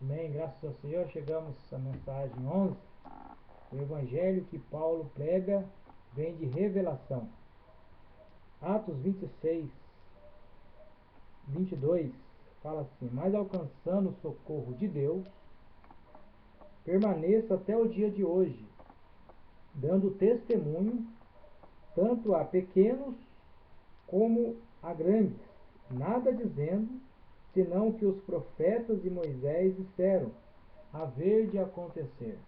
Amém, graças ao Senhor. Chegamos à mensagem 11. O evangelho que Paulo prega vem de revelação. Atos 22 fala assim: mas alcançando o socorro de Deus, permaneça até o dia de hoje, dando testemunho tanto a pequenos como a grandes, nada dizendo, senão que os profetas e Moisés disseram haver de acontecer.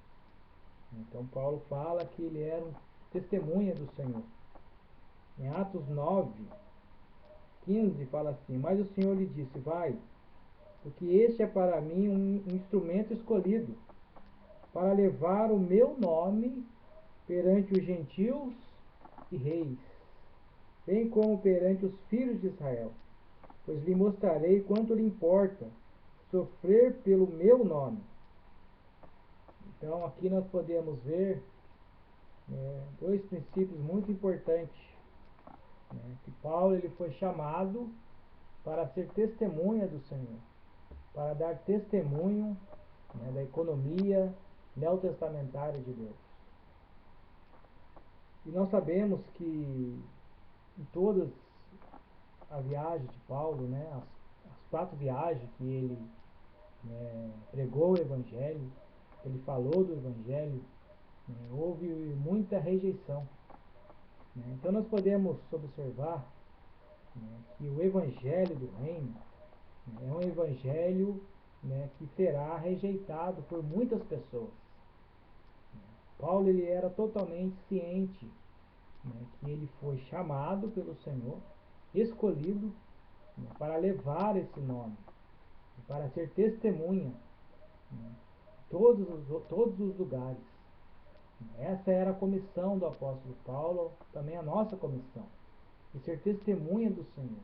Então Paulo fala que ele era um testemunha do Senhor. Em Atos 9:15 fala assim: mas o Senhor lhe disse: vai, porque este é para mim um instrumento escolhido, para levar o meu nome perante os gentios e reis, bem como perante os filhos de Israel, pois lhe mostrarei quanto lhe importa sofrer pelo meu nome. Então aqui nós podemos ver dois princípios muito importantes, que Paulo ele foi chamado para ser testemunha do Senhor, para dar testemunho da economia neotestamentária de Deus. E nós sabemos que em todas a viagem de Paulo, as 4 viagens que ele pregou o Evangelho, ele falou do Evangelho, houve muita rejeição. Então nós podemos observar que o Evangelho do Reino é um Evangelho que será rejeitado por muitas pessoas. Paulo ele era totalmente ciente que ele foi chamado pelo Senhor, escolhido para levar esse nome, para ser testemunha em todos os lugares. Essa era a comissão do apóstolo Paulo, também a nossa comissão, de ser testemunha do Senhor,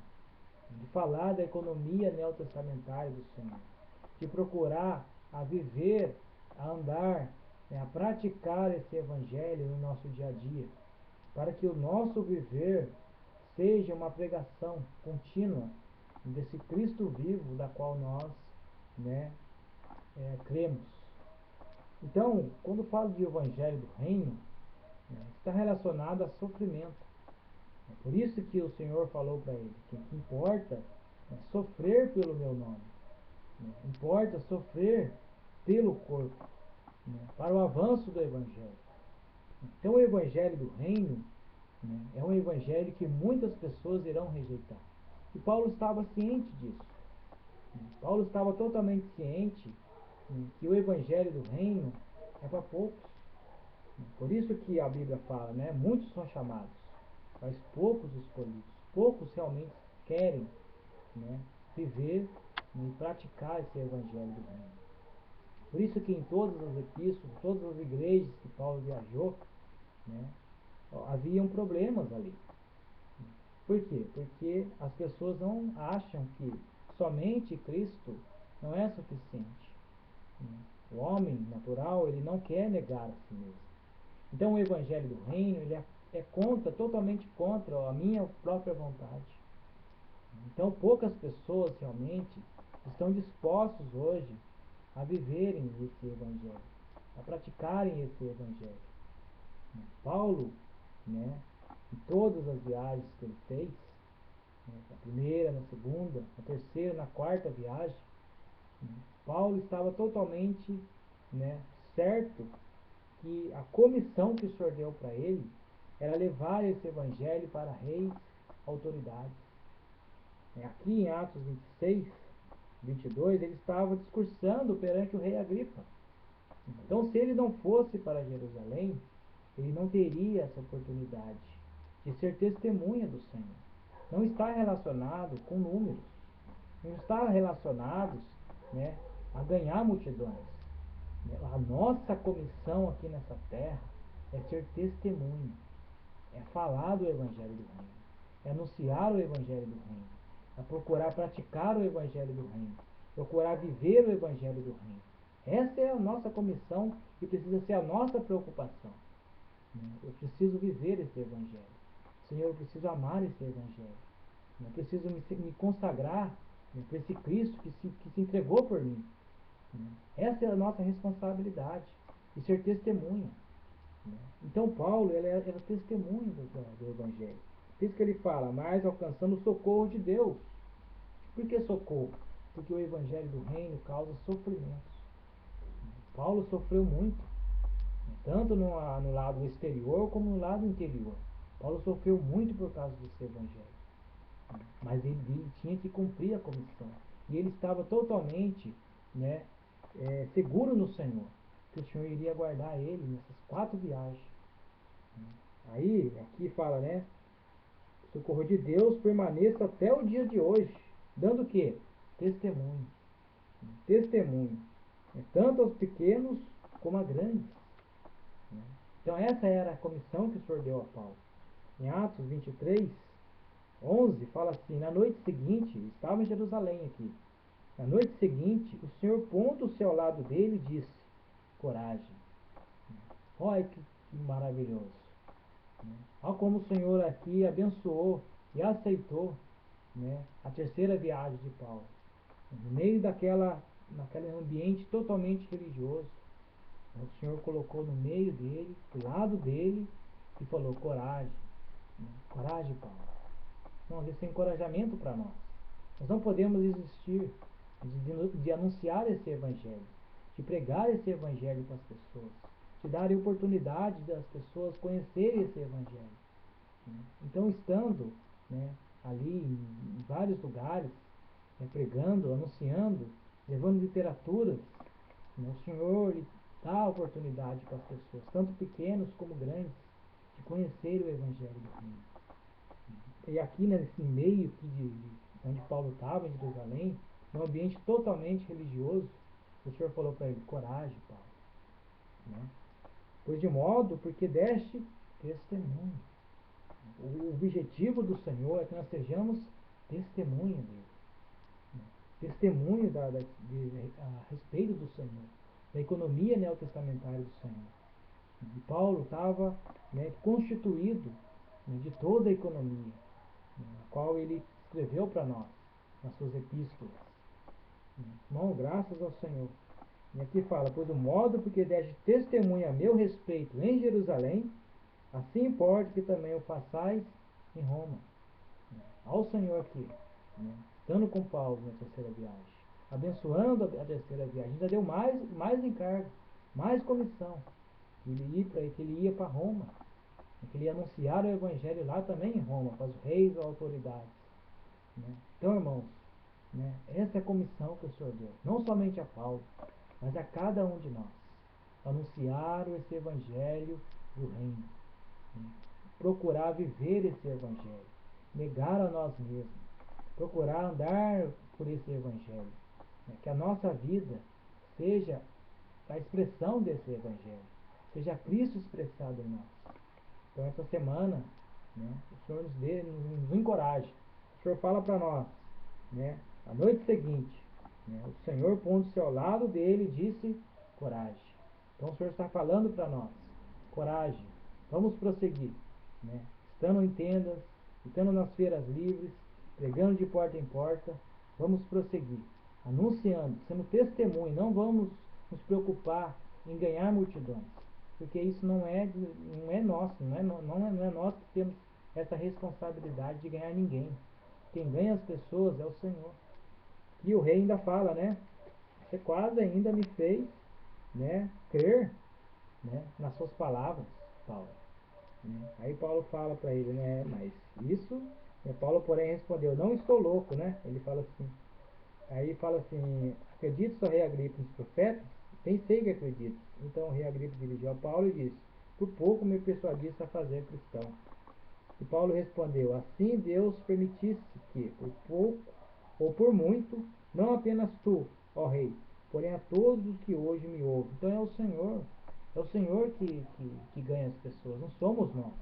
de falar da economia neotestamentária do Senhor, de procurar a viver, a andar, a praticar esse evangelho no nosso dia a dia, para que o nosso viver seja uma pregação contínua desse Cristo vivo da qual nós cremos. Então, quando falo de evangelho do reino, está relacionado a sofrimento. É por isso que o Senhor falou para ele que o que importa é sofrer pelo meu nome. Importa sofrer pelo corpo, para o avanço do evangelho. Então o evangelho do reino é um evangelho que muitas pessoas irão rejeitar. E Paulo estava ciente disso. Paulo estava totalmente ciente que o evangelho do reino é para poucos. Por isso que a Bíblia fala, muitos são chamados, mas poucos escolhidos. Poucos realmente querem viver e praticar esse evangelho do reino. Por isso que em todas as epístolas, todas as igrejas que Paulo viajou, haviam problemas ali. Por quê? Porque as pessoas não acham que somente Cristo não é suficiente. O homem natural, ele não quer negar a si mesmo. Então o evangelho do reino, ele é totalmente contra a minha própria vontade. Então poucas pessoas realmente estão dispostos hoje a viverem esse evangelho, a praticarem esse evangelho. Paulo, em todas as viagens que ele fez, na primeira, na segunda, na terceira, na quarta viagem, Paulo estava totalmente certo que a comissão que o Senhor deu para ele era levar esse evangelho para reis, autoridades. Aqui em Atos 26:22, ele estava discursando perante o rei Agripa. Então, se ele não fosse para Jerusalém, ele não teria essa oportunidade de ser testemunha do Senhor. Não está relacionado com números, não está relacionado a ganhar multidões. A nossa comissão aqui nessa terra é ser testemunho, é falar do Evangelho do Reino, é anunciar o Evangelho do Reino, é procurar praticar o Evangelho do Reino, procurar viver o Evangelho do Reino. Essa é a nossa comissão e precisa ser a nossa preocupação. Eu preciso viver esse Evangelho. Senhor, eu preciso amar esse Evangelho. Eu preciso me consagrar para esse Cristo que se entregou por mim. né? Essa é a nossa responsabilidade, e ser testemunha, né? Então Paulo era testemunha do Evangelho. Por isso que ele fala, mas alcançando o socorro de Deus. Por que socorro? Porque o Evangelho do Reino causa sofrimentos. Paulo sofreu muito, tanto no lado exterior como no lado interior. Paulo sofreu muito por causa desse Evangelho. Mas ele tinha que cumprir a comissão. E ele estava totalmente, né, seguro no Senhor, que o Senhor iria guardar ele nessas 4 viagens. Aí, aqui fala, né? O socorro de Deus permaneça até o dia de hoje. Dando o quê? Testemunho. Testemunho. Tanto aos pequenos como a grandes. Então essa era a comissão que o Senhor deu a Paulo. Em Atos 23, 11, fala assim, na noite seguinte, estava em Jerusalém aqui, na noite seguinte, o Senhor pondo-se ao lado dele, disse, coragem. Olha que maravilhoso. Olha como o Senhor aqui abençoou e aceitou, né, a terceira viagem de Paulo. No meio naquele ambiente totalmente religioso, o Senhor colocou no meio dele, do lado dele, e falou, coragem. Coragem, Paulo. Não, esse é encorajamento para nós. Nós não podemos desistir de anunciar esse Evangelho, de pregar esse Evangelho para as pessoas, de dar a oportunidade das pessoas conhecerem esse Evangelho. Então, estando, né, ali em vários lugares, né, pregando, anunciando, levando literaturas, né, o Senhor lhe dá a oportunidade para as pessoas, tanto pequenos como grandes, de conhecer o Evangelho do Reino. E aqui nesse meio aqui onde Paulo estava, em Jerusalém, num ambiente totalmente religioso, o Senhor falou para ele, coragem, Paulo, né? Pois de modo, porque deste testemunho. O objetivo do Senhor é que nós sejamos testemunha dele, né? Testemunho a respeito do Senhor, da economia neotestamentária do Senhor. E Paulo estava, né, constituído, né, de toda a economia, a qual ele escreveu para nós, nas suas epístolas. Irmão, graças ao Senhor. E aqui fala, pois o modo porque deste testemunha a meu respeito em Jerusalém, assim importa que também o façais em Roma. Ao Senhor aqui, né, estando com Paulo na terceira viagem, abençoando a terceira viagem, ainda deu mais encargo, mais comissão, que ele ia para Roma, que ele ia anunciar o Evangelho lá também em Roma, para os reis ou autoridades. Né? Então, irmãos, né, essa é a comissão que o Senhor deu, não somente a Paulo, mas a cada um de nós, anunciar esse Evangelho do Reino, né? Procurar viver esse Evangelho, negar a nós mesmos, procurar andar por esse Evangelho, né? Que a nossa vida seja a expressão desse Evangelho, seja Cristo expressado em nós. Então essa semana, né, o Senhor nos encoraja, o Senhor fala para nós, né, a noite seguinte, né, o Senhor pondo-se ao lado dele disse, coragem. Então o Senhor está falando para nós, coragem, vamos prosseguir, né, estando em tendas, estando nas feiras livres, pregando de porta em porta, vamos prosseguir, anunciando, sendo testemunho, não vamos nos preocupar em ganhar multidões, porque isso não é nosso, não é nós que temos essa responsabilidade de ganhar ninguém. Quem ganha as pessoas é o Senhor. E o rei ainda fala, né? Você quase ainda me fez, né, crer, né, nas suas palavras, Paulo. Né? Aí Paulo fala para ele, né? Mas isso, né, Paulo porém respondeu, não estou louco, né? Ele fala assim. Aí fala assim, acredito, só rei Agripa, nos profetas? Bem sei que acredito. Então o rei Agripa dirigiu a Paulo e disse, por pouco me persuadiste a fazer cristão. E Paulo respondeu, assim Deus permitisse que, por pouco ou por muito, não apenas tu, ó rei, porém a todos os que hoje me ouvem. Então é o Senhor que ganha as pessoas, não somos nós.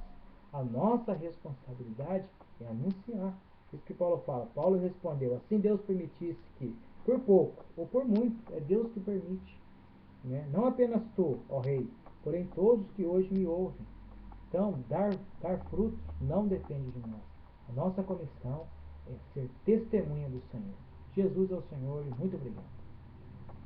A nossa responsabilidade é anunciar. Isso que Paulo fala. Paulo respondeu, assim Deus permitisse que, por pouco ou por muito, é Deus que permite. Né? Não apenas tu, ó rei, porém todos que hoje me ouvem. Então, dar frutos não depende de nós. A nossa comissão é ser testemunha do Senhor. Jesus é o Senhor e muito obrigado.